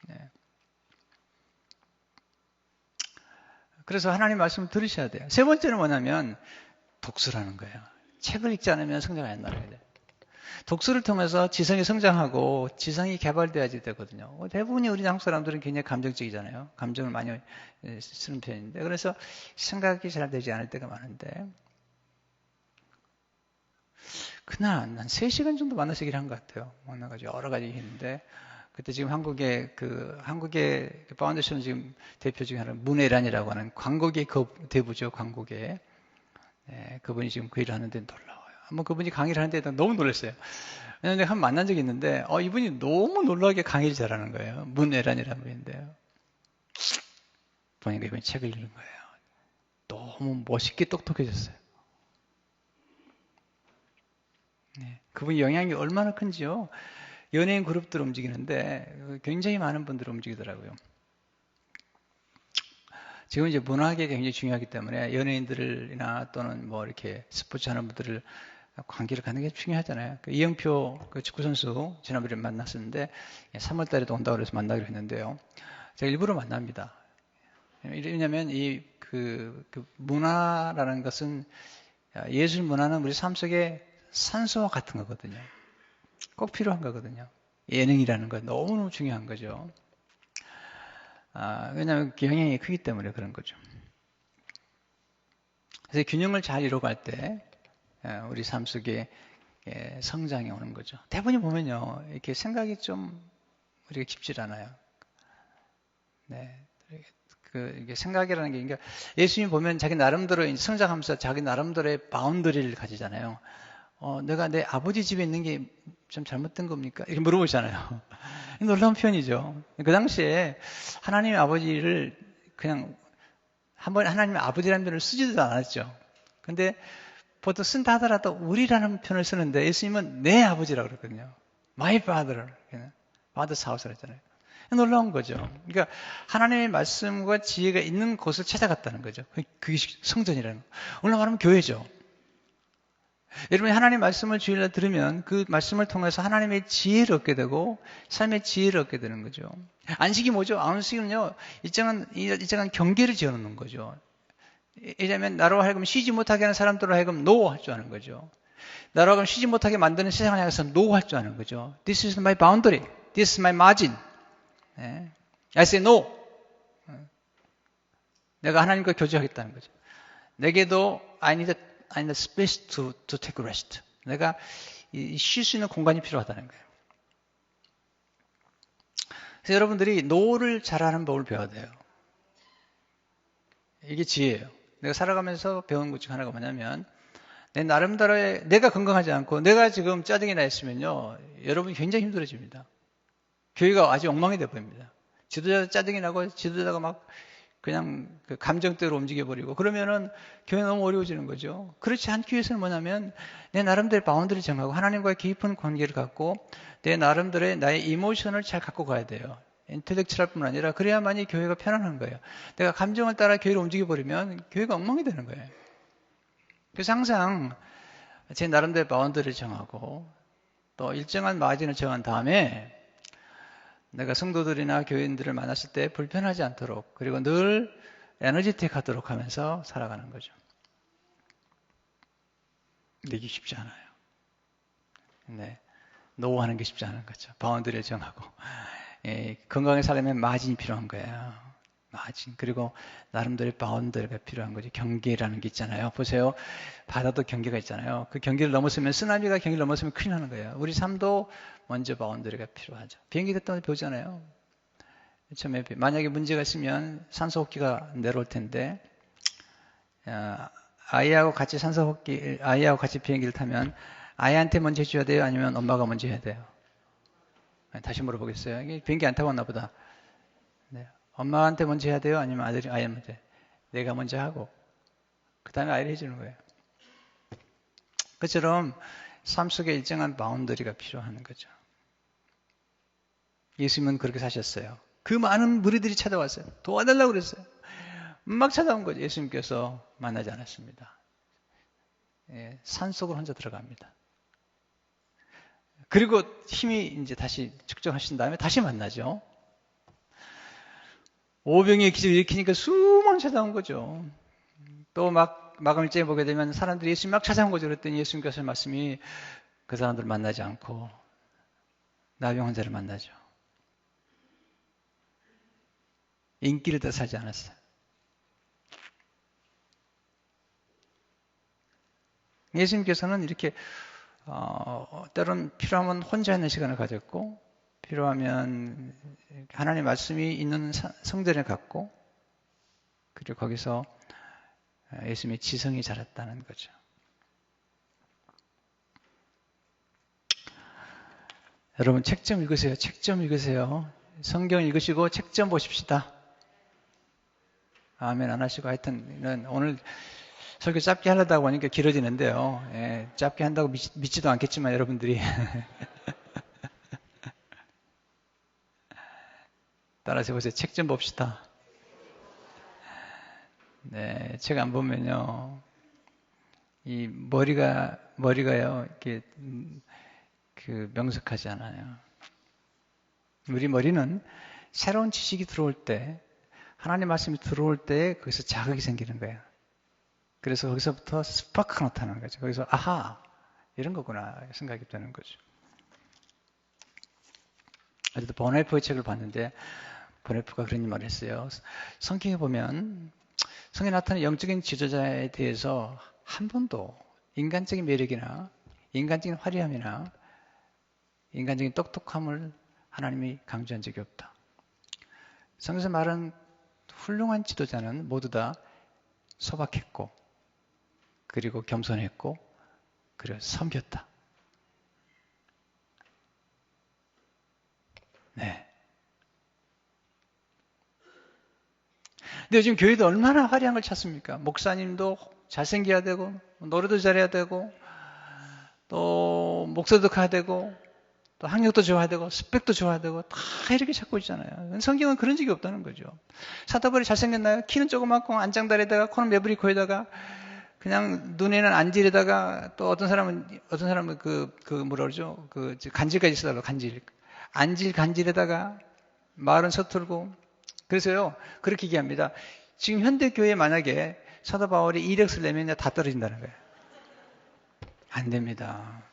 네. 그래서 하나님의 말씀을 들으셔야 돼요. 3번째는 뭐냐면 독서라는 거예요. 책을 읽지 않으면 성장 안 한다는 거예요. 독서를 통해서 지성이 성장하고 지성이 개발돼야지 되거든요. 대부분이 우리 한국 사람들은 굉장히 감정적이잖아요. 감정을 많이 쓰는 편인데, 그래서 생각이 잘 되지 않을 때가 많은데, 그날 한 3시간 정도 만나서 얘기를 한 것 같아요. 만나가지고 여러 가지 얘기했는데, 그때 지금 한국의 파운데이션 지금 대표 중에 하나는 문혜란이라고 하는 광고계 대부죠, 광고계. 네, 그분이 지금 그 일을 하는데 놀라워요. 한번 그분이 강의를 하는데 너무 놀랐어요. 왜냐면 내가 한 번 만난 적이 있는데, 이분이 너무 놀라게 강의를 잘하는 거예요. 문혜란이라는 분인데요. 보니까 이분이 책을 읽는 거예요. 너무 멋있게 똑똑해졌어요. 네, 그분이 영향이 얼마나 큰지요. 연예인 그룹들 움직이는데 굉장히 많은 분들이 움직이더라고요. 지금 이제 문화계가 굉장히 중요하기 때문에 연예인들이나 또는 뭐 이렇게 스포츠 하는 분들을 관계를 갖는 게 중요하잖아요. 이영표 축구선수 지난번에 만났었는데 3월 달에도 온다고 해서 만나기로 했는데요. 제가 일부러 만납니다. 왜냐하면 그 문화라는 것은, 예술 문화는 우리 삶 속에 산소와 같은 거거든요. 꼭 필요한 거거든요. 예능이라는 건 너무너무 중요한 거죠. 왜냐하면 영향이 크기 때문에 그런 거죠. 그래서 균형을 잘 이뤄갈 때 우리 삶 속에 성장이 오는 거죠. 대부분 보면요, 이렇게 생각이 좀 우리가 깊질 않아요. 네, 이게 생각이라는 게, 그러니까 예수님 보면 자기 나름대로 성장하면서 자기 나름대로의 바운더리를 가지잖아요. 내가 내 아버지 집에 있는 게 좀 잘못된 겁니까? 이렇게 물어보잖아요. 놀라운 표현이죠. 그 당시에 하나님의 아버지를 그냥 한번 하나님의 아버지라는 표현을 쓰지도 않았죠. 근데 보통 쓴다 하더라도 우리라는 표현을 쓰는데 예수님은 내 아버지라고 그랬거든요. My father. father's house라고 했잖아요. 놀라운 거죠. 그러니까 하나님의 말씀과 지혜가 있는 곳을 찾아갔다는 거죠. 그게 성전이라는 거. 오늘 말하면 교회죠. 여러분이 하나님의 말씀을 주일날 들으면 그 말씀을 통해서 하나님의 지혜를 얻게 되고 삶의 지혜를 얻게 되는 거죠. 안식이 뭐죠? 안식은요, 일정한 경계를 지어놓는 거죠. 왜냐하면 나로 하여금 쉬지 못하게 하는 사람들로 하여금 노 할 줄 아는 거죠. 나로 하여금 쉬지 못하게 만드는 세상을 향해서 노 할 줄 아는 거죠. This is my boundary. This is my margin. I say no. 내가 하나님과 교제하겠다는 거죠. 내게도 I need space to take rest. 내가 쉴 수 있는 공간이 필요하다는 거예요. 그래서 여러분들이 노를 잘하는 법을 배워야 돼요. 이게 지혜예요. 내가 살아가면서 배운 것 중 하나가 뭐냐면 내 나름대로의 내가 건강하지 않고 내가 지금 짜증이 나 있으면요, 여러분이 굉장히 힘들어집니다. 교회가 아주 엉망이 돼 보입니다. 지도자 짜증이 나고 지도자가 막 그냥 그 감정대로 움직여버리고 그러면은 교회 너무 어려워지는 거죠. 그렇지 않기 위해서는 뭐냐면 내 나름대로 바운드를 정하고 하나님과의 깊은 관계를 갖고 내 나름대로의 나의 이모션을 잘 갖고 가야 돼요. 인텔렉츄얼 뿐 아니라 그래야만이 교회가 편안한 거예요. 내가 감정을 따라 교회를 움직여버리면 교회가 엉망이 되는 거예요. 그래서 항상 제 나름대로 바운드를 정하고 또 일정한 마진을 정한 다음에 내가 성도들이나 교인들을 만났을 때 불편하지 않도록 그리고 늘 에너지틱하도록 하면서 살아가는 거죠. 근데 이게 쉽지 않아요. 네, 노하는 게 쉽지 않은 거죠. 바운드를 정하고 건강하게 살려면 마진이 필요한 거예요. 마진. 그리고 나름대로의 바운드가 필요한 거죠. 경계라는 게 있잖아요. 보세요. 바다도 경계가 있잖아요. 그 경계를 넘어서면 쓰나미가 경계를 넘어서면 큰일 나는 거예요. 우리 삶도 먼저 바운드리가 필요하죠. 비행기 됐다 배우잖아요. 처음에 만약에 문제가 있으면 산소호흡기가 내려올 텐데 아이하고 같이 아이하고 같이 비행기를 타면 아이한테 먼저 해줘야 돼요? 아니면 엄마가 먼저 해야 돼요? 다시 물어보겠어요. 이게 비행기 안 타고 왔나 보다. 네. 엄마한테 먼저 해야 돼요? 아니면 아이한테? 내가 먼저 하고 그 다음에 아이를 해주는 거예요. 그처럼 삶 속에 일정한 바운더리가 필요한 거죠. 예수님은 그렇게 사셨어요. 그 많은 무리들이 찾아왔어요. 도와달라고 그랬어요. 막 찾아온 거죠. 예수님께서 만나지 않았습니다. 산속으로 혼자 들어갑니다. 그리고 힘이 이제 다시 측정하신 다음에 다시 만나죠. 오병이의 기적을 일으키니까 수만 찾아온 거죠. 또 마감일장에 보게 되면 사람들이 예수님 막 찾아온 거죠. 그랬더니 예수님께서 말씀이 그 사람들 만나지 않고 나병 환자를 만나죠. 인기를 더 살지 않았어요. 예수님께서는 이렇게 때론 필요하면 혼자 있는 시간을 가졌고 필요하면 하나님의 말씀이 있는 성전에 갔고 그리고 거기서 예수님의 지성이 자랐다는 거죠. 여러분 책 좀 읽으세요. 책 좀 읽으세요. 성경 읽으시고 책 좀 보십시다. 아멘 안 하시고 하여튼 오늘 설교 짧게 하려다가 보니까 길어지는데요. 짧게 한다고 믿지도 않겠지만 여러분들이 따라서 보세요. 책 좀 봅시다. 네, 책 안 보면요, 이 머리가요, 이렇게 명석하지 않아요. 우리 머리는 새로운 지식이 들어올 때, 하나님 말씀이 들어올 때 거기서 자극이 생기는 거예요. 그래서 거기서부터 스파크가 나타나는 거죠. 거기서 아하, 이런 거구나 생각이 되는 거죠. 어제도 보네프의 책을 봤는데 보네프가 그런 말을 했어요. 성경에 보면 성경에 나타나는 영적인 지도자에 대해서 한 번도 인간적인 매력이나 인간적인 화려함이나 인간적인 똑똑함을 하나님이 강조한 적이 없다. 성경에서 말한 훌륭한 지도자는 모두 다 소박했고 그리고 겸손했고 그리고 섬겼다. 네. 근데 요즘 교회도 얼마나 화려한 걸 찾습니까? 목사님도 잘생겨야 되고 노래도 잘해야 되고 또 목소리도 가야 되고 또 학력도 좋아야 되고 스펙도 좋아야 되고 다 이렇게 찾고 있잖아요. 성경은 그런 적이 없다는 거죠. 사도 바울이 잘생겼나요? 키는 조그맣고 안장다리에다가 코는 매부리 코에다가 그냥 눈에는 안질에다가 또 어떤 사람은 뭐라 그러죠? 그 간질까지 쓰더라고 간질. 간질에다가 말은 서툴고 그래서요 그렇게 얘기합니다. 지금 현대 교회에 만약에 사도 바울이 이력서를 내면 다 떨어진다는 거예요. 안 됩니다.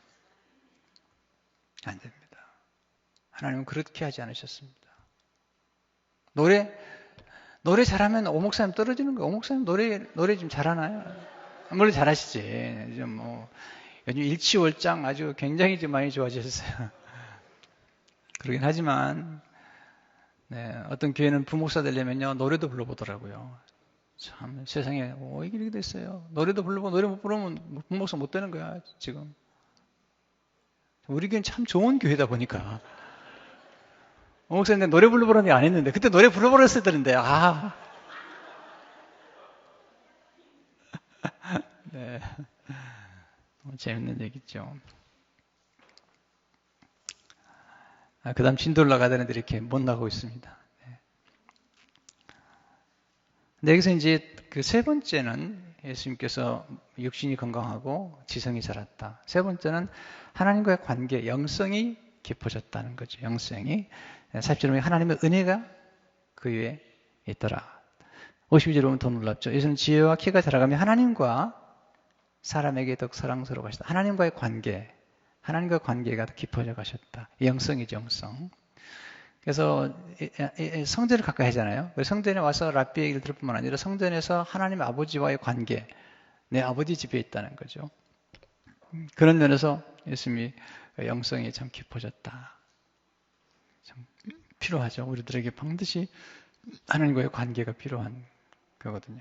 안 됩니다. 하나님은 그렇게 하지 않으셨습니다. 노래 잘하면 오목사님 떨어지는 거예요. 오목사님 노래 좀 잘하나요? 물론 잘하시지. 요즘 일치월장 아주 굉장히 좀 많이 좋아지셨어요. 그러긴 하지만, 네, 어떤 교회는 부목사 되려면요, 노래도 불러보더라고요. 참, 세상에, 이게 이렇게 됐어요. 노래도 불러보고, 노래 못 부르면 부목사 못 되는 거야, 지금. 우리 교회는 참 좋은 교회다 보니까. 목사님 노래 불러보라니 안 했는데, 그때 노래 불러보랬어야 되는데, 네. 재밌는 얘기죠. 그 다음 진도 올라가다는데 이렇게 못 나가고 있습니다. 네. 근데 여기서 이제 그 세 번째는 예수님께서 육신이 건강하고 지성이 자랐다. 세 번째는 하나님과의 관계, 영성이 깊어졌다는 거죠. 영성이. 40절에 하나님의 은혜가 그 위에 있더라. 52절에 보면 더 놀랍죠. 예수는 지혜와 키가 자라가며 하나님과 사람에게 더 사랑스러워 가셨다. 하나님과의 관계가 더 깊어져 가셨다. 영성이죠, 영성. 그래서 성전을 가까이 하잖아요. 성전에 와서 랍비 얘기를 들을 뿐만 아니라 성전에서 하나님 아버지와의 관계, 내 아버지 집에 있다는 거죠. 그런 면에서 예수님이 영성이 참 깊어졌다. 참 필요하죠. 우리들에게 반드시 하나님과의 관계가 필요한 거거든요.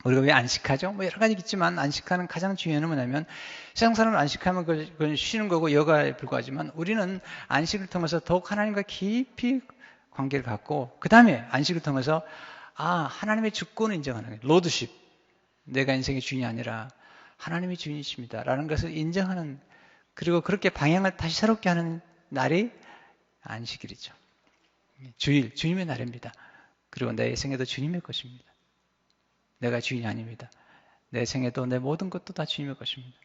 우리가 왜 안식하죠? 여러 가지 있지만 안식하는 가장 중요한 건 뭐냐면 세상 사람은 안식하면 그건 쉬는 거고 여가에 불과하지만 우리는 안식을 통해서 더욱 하나님과 깊이 관계를 갖고 그 다음에 안식을 통해서 하나님의 주권을 인정하는 거예요. 로드십. 내가 인생의 주인이 아니라 하나님의 주인이십니다. 라는 것을 인정하는 그리고 그렇게 방향을 다시 새롭게 하는 날이 안식일이죠. 주일, 주님의 날입니다. 그리고 내 생애도 주님의 것입니다. 내가 주인이 아닙니다. 내 생애도 내 모든 것도 다 주님의 것입니다.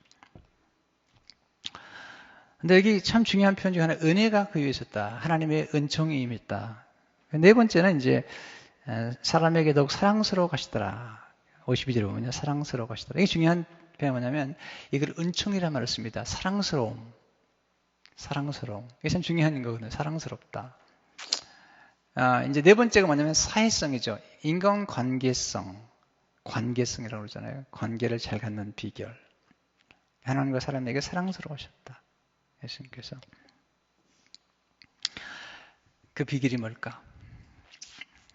근데 여기 참 중요한 표현 중 하나, 은혜가 그 위에 있었다. 하나님의 은총이 임했다. 네 번째는 이제 사람에게 더욱 사랑스러워 가시더라. 52절에 보면요. 사랑스러워 가시더라. 이게 중요한 표현이 뭐냐면 이걸 은총이라는 말을 씁니다. 사랑스러움. 이게 참 중요한 거거든요. 사랑스럽다. 이제 네 번째가 뭐냐면 사회성이죠. 관계성이라고 그러잖아요. 관계를 잘 갖는 비결. 하나님과 사람에게 사랑스러우셨다. 예수님께서. 그 비결이 뭘까?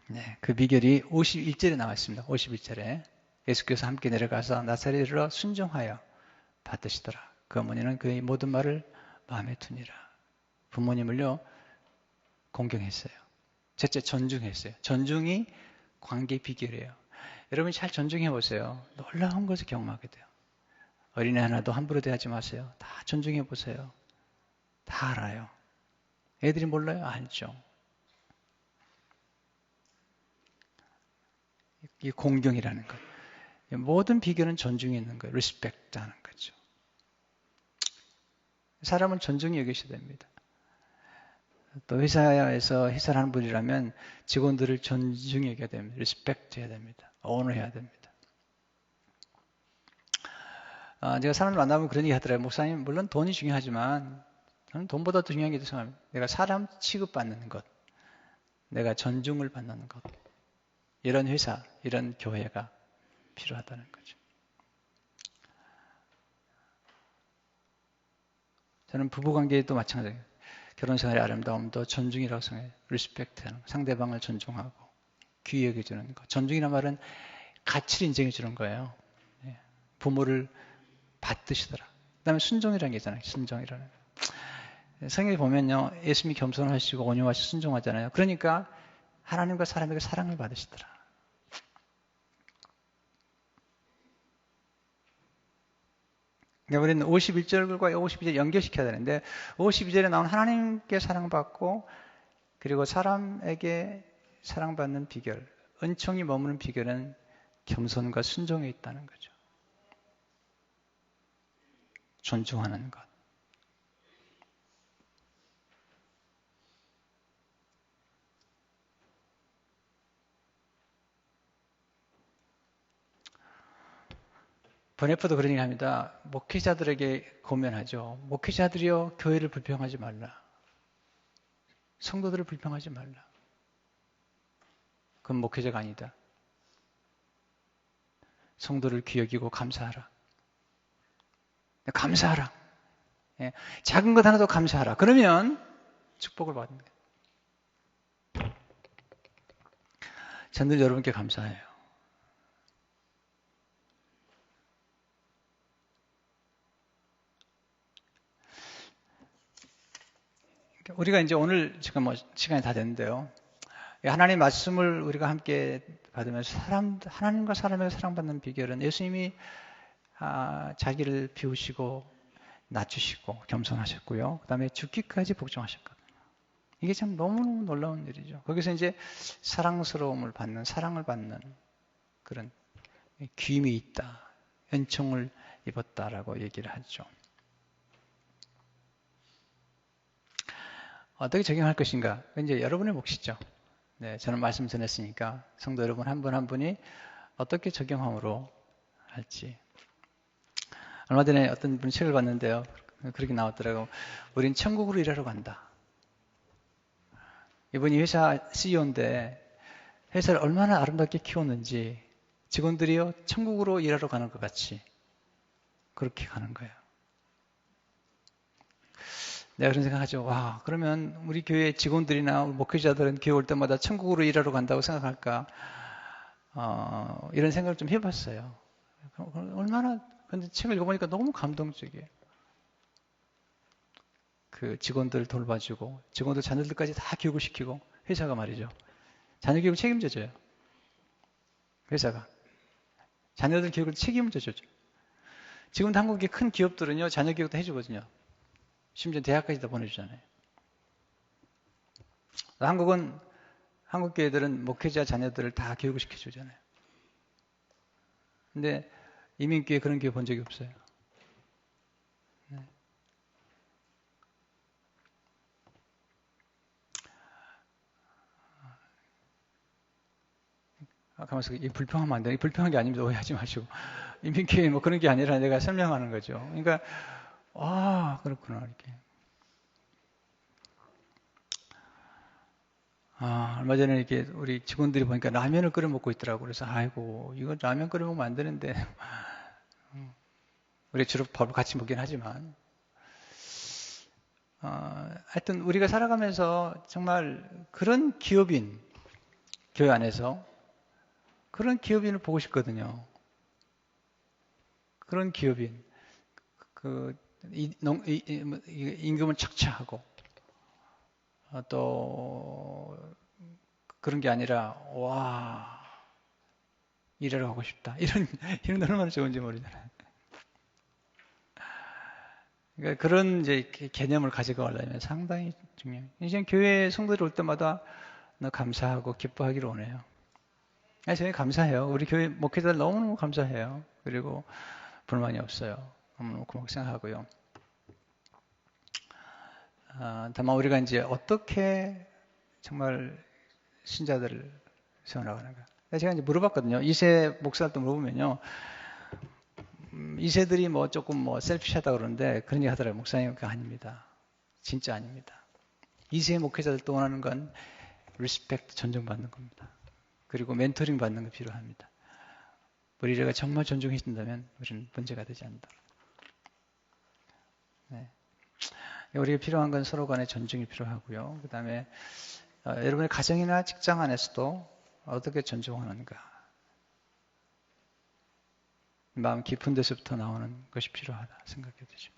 네, 그 비결이 51절에 나와 있습니다. 51절에 예수께서 함께 내려가서 나사렛으로 순종하여 받으시더라. 그 어머니는 그의 모든 말을 마음에 두니라. 부모님을요 공경했어요. 첫째 존중했어요. 존중이 관계 비결이에요. 여러분이 잘 존중해 보세요. 놀라운 것을 경험하게 돼요. 어린애 하나도 함부로 대하지 마세요. 다 존중해 보세요. 다 알아요. 애들이 몰라요? 알죠. 이 공경이라는 것. 모든 비결은 존중에 있는 거예요. 리스펙트하는 거죠. 사람은 존중히 여기셔야 됩니다. 또 회사에서 회사를 하는 분이라면 직원들을 존중히 여겨야 됩니다. 리스펙트 해야 됩니다. 언어해야 됩니다. 제가 사람을 만나면 그런 얘기 하더라고요. 목사님, 물론 돈이 중요하지만 저는 돈보다 더 중요한 게 생각합니다. 내가 사람 취급받는 것, 내가 존중을 받는 것, 이런 회사, 이런 교회가 필요하다는 거죠. 저는 부부관계도 마찬가지예요. 결혼생활의 아름다움도 존중이라고 생각해요. 리스펙트하는 거, 상대방을 존중하고 귀히 여겨주는 거. 존중이란 말은 가치를 인정해 주는 거예요. 부모를 받드시더라. 그 다음에 순종이라는 게 있잖아요. 순종이라는 거. 성경에 보면요, 예수님이 겸손하시고 온유하시고 순종하잖아요. 그러니까 하나님과 사람에게 사랑을 받으시더라. 그러니까 우리는 51절과 52절 연결시켜야 되는데 52절에 나온 하나님께 사랑받고 그리고 사람에게 사랑받는 비결, 은총이 머무는 비결은 겸손과 순종에 있다는 거죠. 존중하는 것. 번외포도 그런 얘기 합니다. 목회자들에게 고면하죠. 목회자들이여 교회를 불평하지 말라. 성도들을 불평하지 말라. 그건 목회자가 아니다. 성도를 귀여기고 감사하라. 감사하라. 예. 작은 것 하나도 감사하라. 그러면 축복을 받는 거예요. 저는 여러분께 감사해요. 우리가 이제 오늘 지금 뭐 시간이 다 됐는데요. 하나님의 말씀을 우리가 함께 받으면서 하나님과 사람에게 사랑받는 비결은 예수님이 자기를 비우시고 낮추시고 겸손하셨고요. 그 다음에 죽기까지 복종하셨거든요. 이게 참 너무너무 놀라운 일이죠. 거기서 이제 사랑스러움을 받는, 사랑을 받는 그런 귀임이 있다. 은총을 입었다라고 얘기를 하죠. 어떻게 적용할 것인가? 이제 여러분의 몫이죠. 네, 저는 말씀 전했으니까 성도 여러분 한 분 한 분이 어떻게 적용함으로 할지. 얼마 전에 어떤 분 책을 봤는데요. 그렇게 나왔더라고요. 우린 천국으로 일하러 간다. 이분이 회사 CEO인데 회사를 얼마나 아름답게 키웠는지 직원들이요 천국으로 일하러 가는 것 같이 그렇게 가는 거예요. 내가 그런 생각하죠. 와, 그러면 우리 교회 직원들이나 목회자들은 교회 올 때마다 천국으로 일하러 간다고 생각할까? 이런 생각을 좀 해봤어요. 얼마나, 근데 책을 읽어보니까 너무 감동적이에요. 그 직원들 돌봐주고, 직원들 자녀들까지 다 교육을 시키고, 회사가 말이죠. 자녀 교육을 책임져줘요. 회사가. 자녀들 교육을 책임을 져줘죠. 지금도 한국의 큰 기업들은요, 자녀 교육도 해주거든요. 심지어 대학까지도 보내주잖아요. 한국 교회들은 목회자 자녀들을 다 교육을 시켜주잖아요. 근데 이민교회 그런 교회 본 적이 없어요. 네. 가만있어. 이 불평하면 안 돼. 불평한 게 아닙니다. 오해하지 마시고. 이민교회 뭐 그런 게 아니라 내가 설명하는 거죠. 그러니까 그렇구나, 이렇게. 얼마 전에 이렇게 우리 직원들이 보니까 라면을 끓여 먹고 있더라고요. 그래서, 아이고, 이거 라면 끓여 먹으면 안 되는데. 우리 주로 밥을 같이 먹긴 하지만. 하여튼 우리가 살아가면서 정말 그런 기업인, 교회 안에서 그런 기업인을 보고 싶거든요. 그런 기업인. 임금을 착취하고, 또, 그런 게 아니라, 일하러 가고 싶다. 이런 얼마나 좋은지 모르잖아요. 그러니까 그런 이제 개념을 가지고 가려면 상당히 중요해요. 이제 교회 성도들 올 때마다 감사하고 기뻐하기를 원해요. 저희 감사해요. 우리 교회 목회자들 너무너무 감사해요. 그리고 불만이 없어요. 너무너무 고맙게 생각하고요. 다만 우리가 이제 어떻게 정말 신자들을 세워나가는가. 제가 이제 물어봤거든요. 2세 목사한테 물어보면요. 2세들이 뭐 조금 셀피시하다 그러는데 그런 얘기 하더라고요. 목사님, 그거 아닙니다. 진짜 아닙니다. 2세의 목회자들 또 원하는 건 리스펙트, 존중받는 겁니다. 그리고 멘토링 받는 게 필요합니다. 우리가 정말 존중해 준다면 우리는 문제가 되지 않는다. 네. 우리가 필요한 건 서로 간의 존중이 필요하고요. 그 다음에 여러분의 가정이나 직장 안에서도 어떻게 존중하는가. 마음 깊은 데서부터 나오는 것이 필요하다 생각해 되죠.